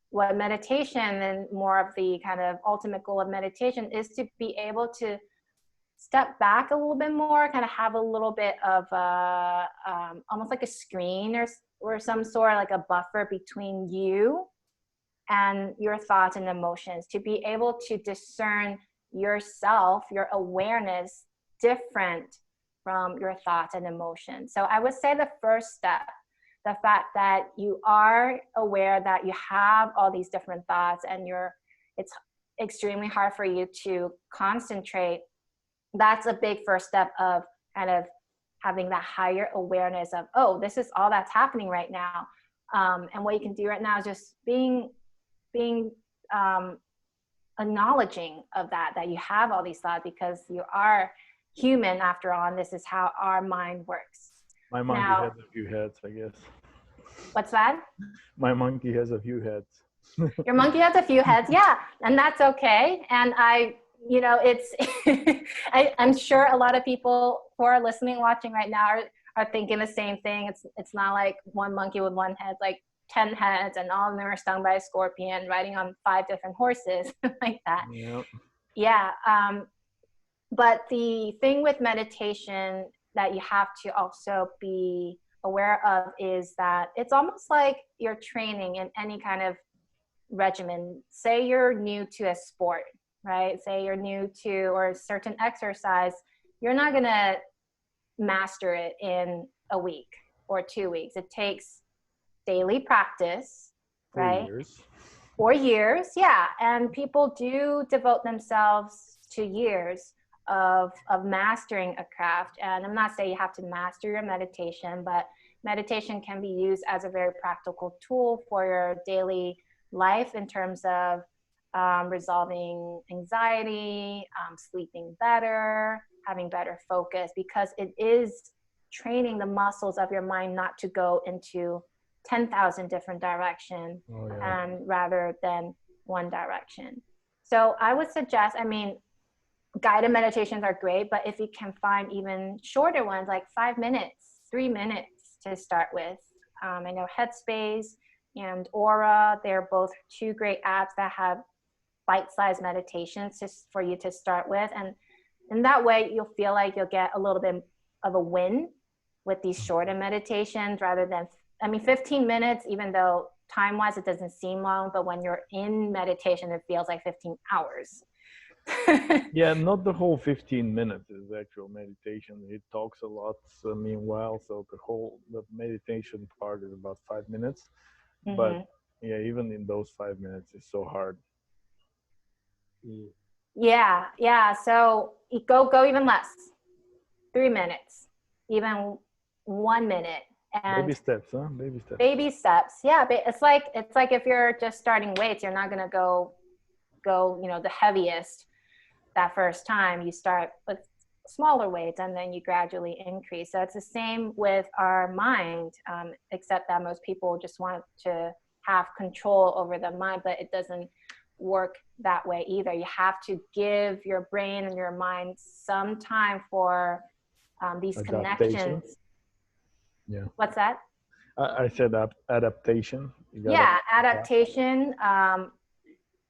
What meditation, and more of the kind of ultimate goal of meditation, is to be able to step back a little bit more, kind of have a little bit of almost like a screen or some sort of like a buffer between you and your thoughts and emotions, to be able to discern yourself, your awareness, different from your thoughts and emotions. So I would say the first step, the fact that you are aware that you have all these different thoughts and it's extremely hard for you to concentrate, that's a big first step of kind of having that higher awareness of, oh, this is all that's happening right now. And what you can do right now is just being acknowledging of that you have all these thoughts, because you are human after all, and this is how our mind works. My monkey has a few heads, I guess. What's that? My monkey has a few heads. Your monkey has a few heads, yeah, and that's okay. And it's I'm sure a lot of people who are listening, watching right now are thinking the same thing. It's not like one monkey with one head, like 10 heads, and all of them are stung by a scorpion, riding on 5 different horses, like that. Yep. Yeah. But the thing with meditation that you have to also be aware of is that it's almost like you're training in any kind of regimen. Say you're new to a sport, right? Say you're new to or a certain exercise. You're not going to master it in a week or 2 weeks. It takes daily practice, right? 4 years. 4 years, yeah. And people do devote themselves to years of mastering a craft. And I'm not saying you have to master your meditation, but meditation can be used as a very practical tool for your daily life in terms of resolving anxiety, sleeping better, having better focus, because it is training the muscles of your mind not to go into 10,000 different directions, and rather than one direction. So I would suggest, guided meditations are great, but if you can find even shorter ones, like 5 minutes, 3 minutes to start with. I know Headspace and Aura, they're both 2 great apps that have bite-sized meditations for you to start with. And in that way, you'll feel like you'll get a little bit of a win with these shorter meditations rather than 15 minutes, even though time-wise it doesn't seem long, but when you're in meditation, it feels like 15 hours. Yeah, not the whole 15 minutes is actual meditation. It talks a lot meanwhile, so the meditation part is about 5 minutes. Mm-hmm. But yeah, even in those 5 minutes, it's so hard. Yeah. So you go even less. 3 minutes, even 1 minute. And baby steps, huh? Baby steps. Yeah, it's like if you're just starting weights, you're not gonna go the heaviest that first time. You start with smaller weights and then you gradually increase. So it's the same with our mind, except that most people just want to have control over the mind, but it doesn't work that way either. You have to give your brain and your mind some time for these adaptation. Connections. Yeah. What's that? I said adaptation. Adaptation.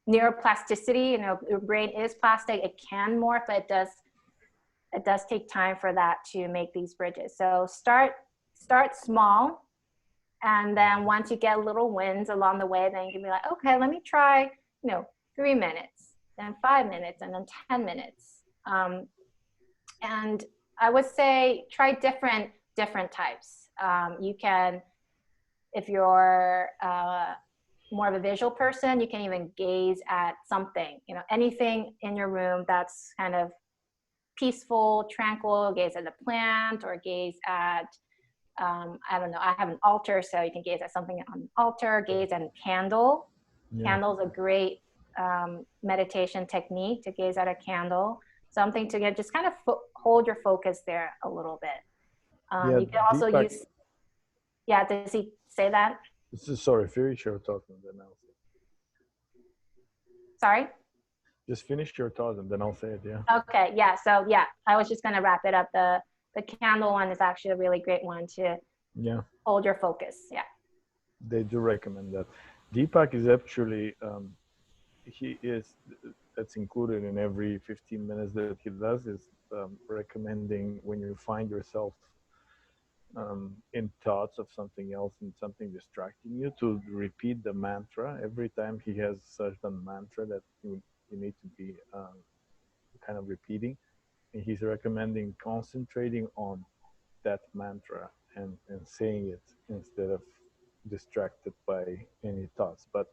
Neuroplasticity. Your brain is plastic. It can morph, but it does take time for that to make these bridges. So start small, and then once you get little wins along the way, then you can be like, okay, let me try 3 minutes, then 5 minutes, and then 10 minutes. And I would say try different types. You can, if you're more of a visual person, you can even gaze at something, anything in your room that's kind of peaceful, tranquil. Gaze at a plant, or gaze at, I don't know, I have an altar, so you can gaze at something on an altar. Gaze at a candle. Yeah. Candle's a great meditation technique, to gaze at a candle. Something to just kind of hold your focus there a little bit. You can also use, does he say that? Sorry, finish your thought and then I'll say it. Sorry? Just finish your thought and then I'll say it, yeah. Okay, yeah, so I was just gonna wrap it up. The candle one is actually a really great one to hold your focus, They do recommend that. Deepak is actually, that's included in every 15 minutes that he does, is recommending when you find yourself in thoughts of something else and something distracting you, to repeat the mantra. Every time he has such a mantra that you need to be kind of repeating, and he's recommending concentrating on that mantra and saying it instead of distracted by any thoughts. But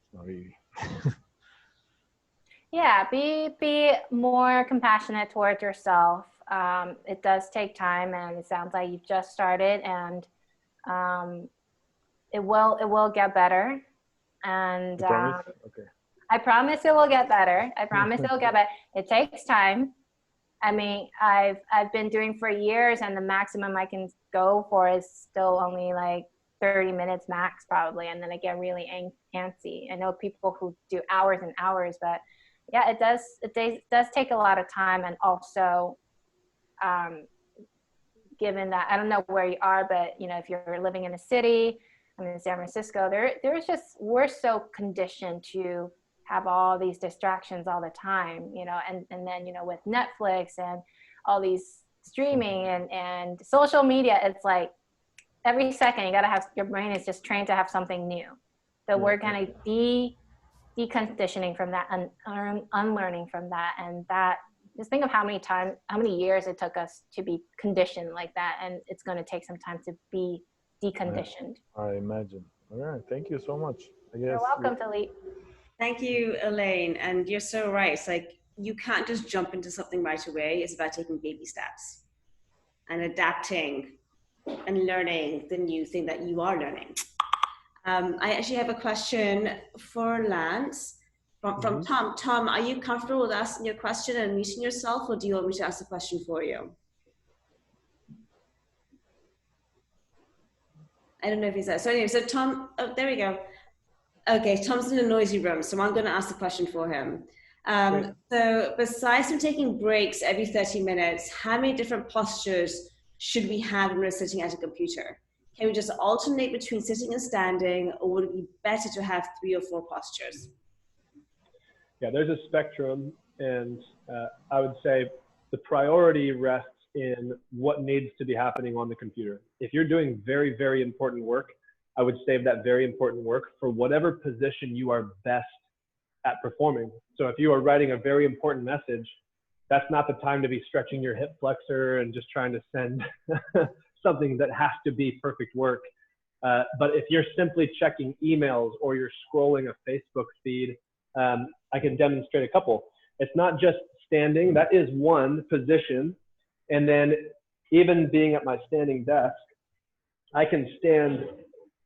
it's not really. Yeah, be more compassionate towards yourself. It does take time, and it sounds like you've just started, and it will get better. And You promise? Okay. I promise it will get better. I promise it will get better. It takes time. I mean, I've been doing for years, and the maximum I can go for is still only like 30 minutes max, probably, and then I get really antsy. I know people who do hours and hours, but yeah, it does take a lot of time. And also, given that, I don't know where you are, but if you're living in a city, I'm in San Francisco, we're so conditioned to have all these distractions all the time, and then, with Netflix and all these streaming and social media, it's like every second your brain is just trained to have something new. So we're kind of deconditioning from that and unlearning from that. And that, just think of how many years it took us to be conditioned like that. And it's going to take some time to be deconditioned. I imagine. All right. Thank you so much. You're welcome, Talit. Thank you, Elaine. And you're so right. It's like, you can't just jump into something right away. It's about taking baby steps and adapting and learning the new thing that you are learning. I actually have a question for Lance from Tom. Tom, are you comfortable with asking your question and muting yourself, or do you want me to ask the question for you? I don't know if he's there. So anyway, so Tom, oh, there we go. Okay, Tom's in a noisy room, so I'm going to ask the question for him. So besides from taking breaks every 30 minutes, how many different postures should we have when we're sitting at a computer? Can we just alternate between sitting and standing, or would it be better to have 3 or 4 postures? Yeah, there's a spectrum, and I would say the priority rests in what needs to be happening on the computer. If you're doing very, very important work, I would save that very important work for whatever position you are best at performing. So if you are writing a very important message, that's not the time to be stretching your hip flexor and just trying to send something that has to be perfect work. But if you're simply checking emails or you're scrolling a Facebook feed, I can demonstrate a couple. It's not just standing, that is one position. And then even being at my standing desk, I can stand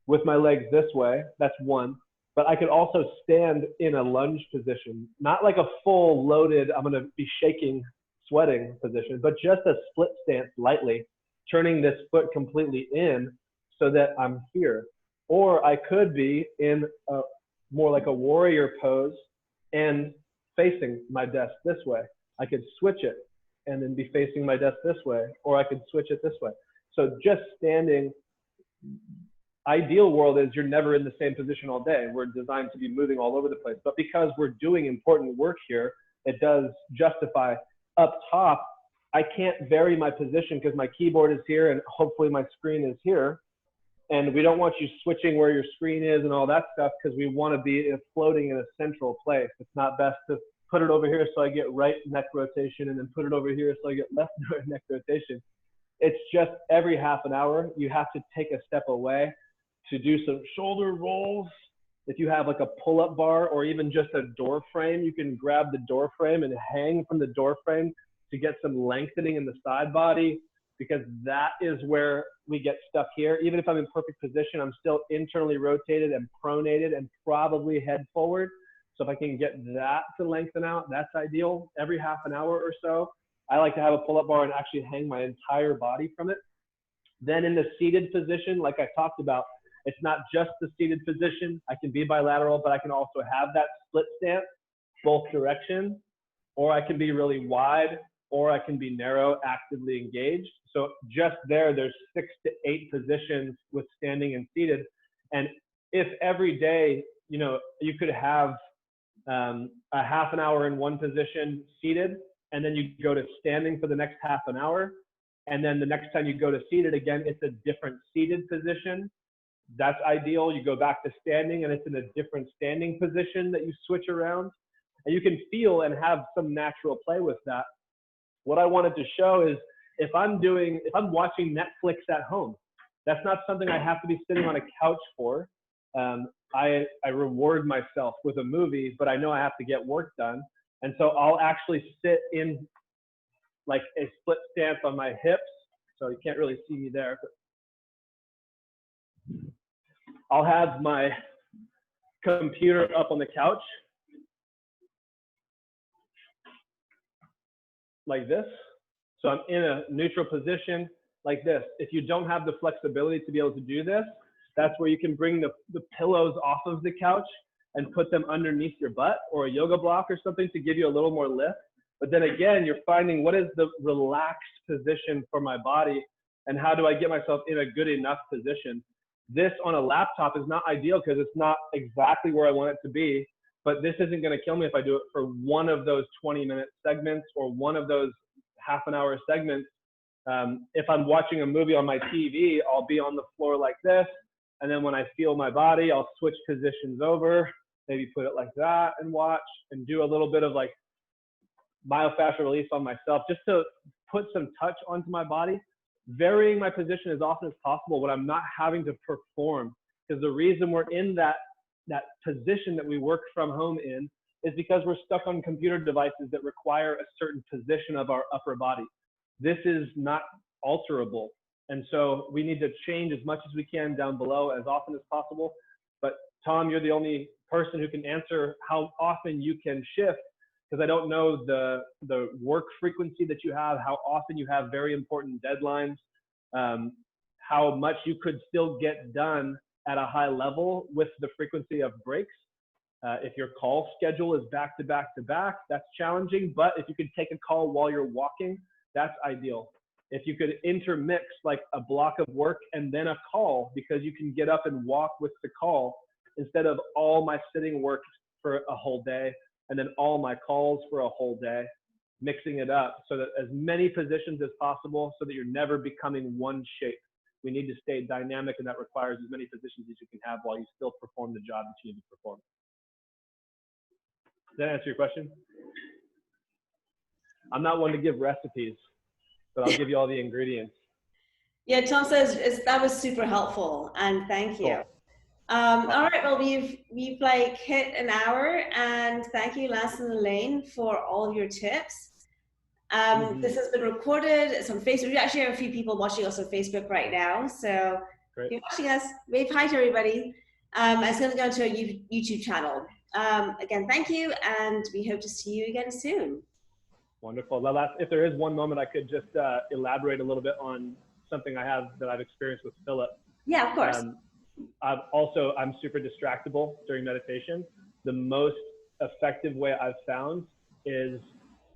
with my legs this way, that's one. But I could also stand in a lunge position, not like a full loaded, I'm gonna be shaking, sweating position, but just a split stance lightly, turning this foot completely in so that I'm here. Or I could be in a more like a warrior pose and facing my desk this way. I could switch it and then be facing my desk this way, or I could switch it this way. So just standing, ideal world is you're never in the same position all day. We're designed to be moving all over the place. But because we're doing important work here, it does justify up top. I can't vary my position because my keyboard is here and hopefully my screen is here. And we don't want you switching where your screen is and all that stuff because we want to be floating in a central place. It's not best to put it over here so I get right neck rotation and then put it over here so I get left neck rotation. It's just every half an hour, you have to take a step away to do some shoulder rolls. If you have like a pull-up bar or even just a door frame, you can grab the door frame and hang from the door frame to get some lengthening in the side body, because that is where we get stuck here. Even if I'm in perfect position, I'm still internally rotated and pronated and probably head forward. So if I can get that to lengthen out, that's ideal. Every half an hour or so, I like to have a pull-up bar and actually hang my entire body from it. Then in the seated position, like I talked about, it's not just the seated position. I can be bilateral, but I can also have that split stance, both directions, or I can be really wide, or I can be narrow, actively engaged. So just there's 6 to 8 positions with standing and seated. And if every day, you know, you could have a half an hour in one position seated, and then you go to standing for the next half an hour. And then the next time you go to seated again, it's a different seated position. That's ideal. You go back to standing and it's in a different standing position that you switch around. And you can feel and have some natural play with that. What I wanted to show is if I'm watching Netflix at home, that's not something I have to be sitting on a couch for. I reward myself with a movie, but I know I have to get work done. And so I'll actually sit in like a split stance on my hips. So you can't really see me there, but I'll have my computer up on the couch like this. So I'm in a neutral position like this. If you don't have the flexibility to be able to do this, that's where you can bring the pillows off of the couch and put them underneath your butt or a yoga block or something to give you a little more lift. But then again, you're finding what is the relaxed position for my body and how do I get myself in a good enough position. This on a laptop is not ideal because it's not exactly where I want it to be, but this isn't going to kill me if I do it for one of those 20-minute segments or one of those half an hour segments. If I'm watching a movie on my TV, I'll be on the floor like this. And then when I feel my body, I'll switch positions over, maybe put it like that and watch and do a little bit of like myofascial release on myself just to put some touch onto my body, varying my position as often as possible when I'm not having to perform. Because the reason we're in that position that we work from home in is because we're stuck on computer devices that require a certain position of our upper body. This is not alterable. And so we need to change as much as we can down below as often as possible. But Tom, you're the only person who can answer how often you can shift, because I don't know the work frequency that you have, how often you have very important deadlines, how much you could still get done at a high level with the frequency of breaks. If your call schedule is back to back to back, that's challenging. But if you could take a call while you're walking, that's ideal. If you could intermix like a block of work and then a call, because you can get up and walk with the call instead of all my sitting work for a whole day and then all my calls for a whole day, mixing it up so that as many positions as possible so that you're never becoming one shape. We need to stay dynamic, and that requires as many positions as you can have while you still perform the job that you need to perform. Does that answer your question? I'm not one to give recipes, but I'll give you all the ingredients. Yeah, Tom says that was super helpful, and thank you. Cool. All right, well, we've like hit an hour, and thank you, Lance and Elaine, for all of your tips. This has been recorded. It's on Facebook. We actually have a few people watching us on Facebook right now, so if you're watching us, wave hi to everybody. It's going to go to our YouTube channel. Again, thank you, and we hope to see you again soon. Wonderful. Well, if there is one moment I could just elaborate a little bit on something I've experienced with Philip. Yeah, of course. I'm super distractible during meditation. The most effective way I've found is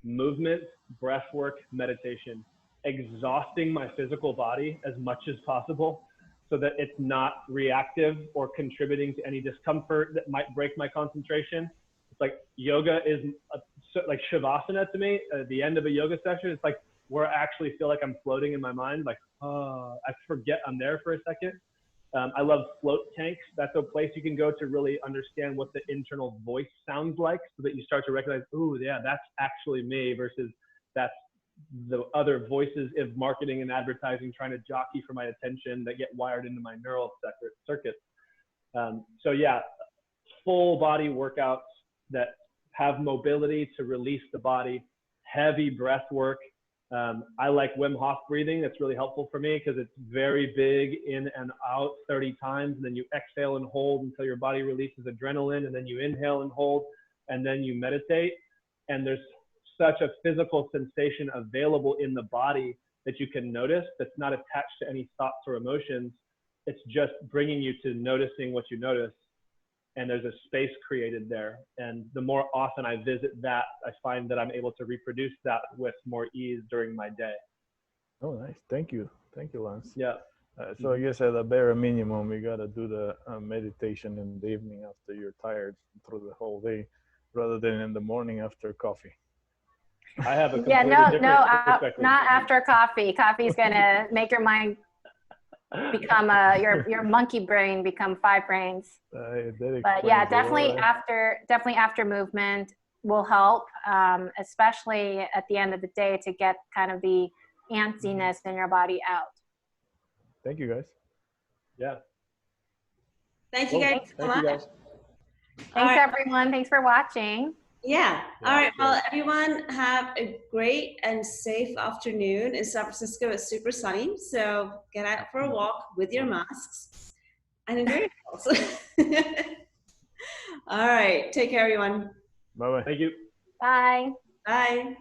movement, breath work, meditation, exhausting my physical body as much as possible so that it's not reactive or contributing to any discomfort that might break my concentration. It's like yoga is like shavasana to me. At the end of a yoga session, it's like where I actually feel like I'm floating in my mind, like, oh, I forget I'm there for a second. I love float tanks. That's a place you can go to really understand what the internal voice sounds like so that you start to recognize, oh, yeah, that's actually me versus that's the other voices of marketing and advertising trying to jockey for my attention that get wired into my neural circuits. So yeah, full body workouts that have mobility to release the body, heavy breath work. I like Wim Hof breathing. That's really helpful for me because it's very big in and out 30 times. And then you exhale and hold until your body releases adrenaline. And then you inhale and hold. And then you meditate. And there's such a physical sensation available in the body that you can notice that's not attached to any thoughts or emotions. It's just bringing you to noticing what you notice. And there's a space created there. And the more often I visit that, I find that I'm able to reproduce that with more ease during my day. Oh, nice. Thank you. Thank you, Lance. Yeah. So I guess at a bare minimum, we got to do the meditation in the evening after you're tired through the whole day, rather than in the morning after coffee. I have a completely different perspective. Not after coffee. Coffee's gonna make your mind become your monkey brain become 5 brains. But yeah, definitely after movement will help, especially at the end of the day, to get kind of the antsiness in your body out. Thank you, guys. Yeah. Thank you guys so much. Thanks, everyone. Thanks for watching. Yeah. All right. Well, everyone have a great and safe afternoon. In San Francisco, it's super sunny. So get out for a walk with your masks and enjoy yourselves. All right. Take care, everyone. Bye-bye. Thank you. Bye. Bye.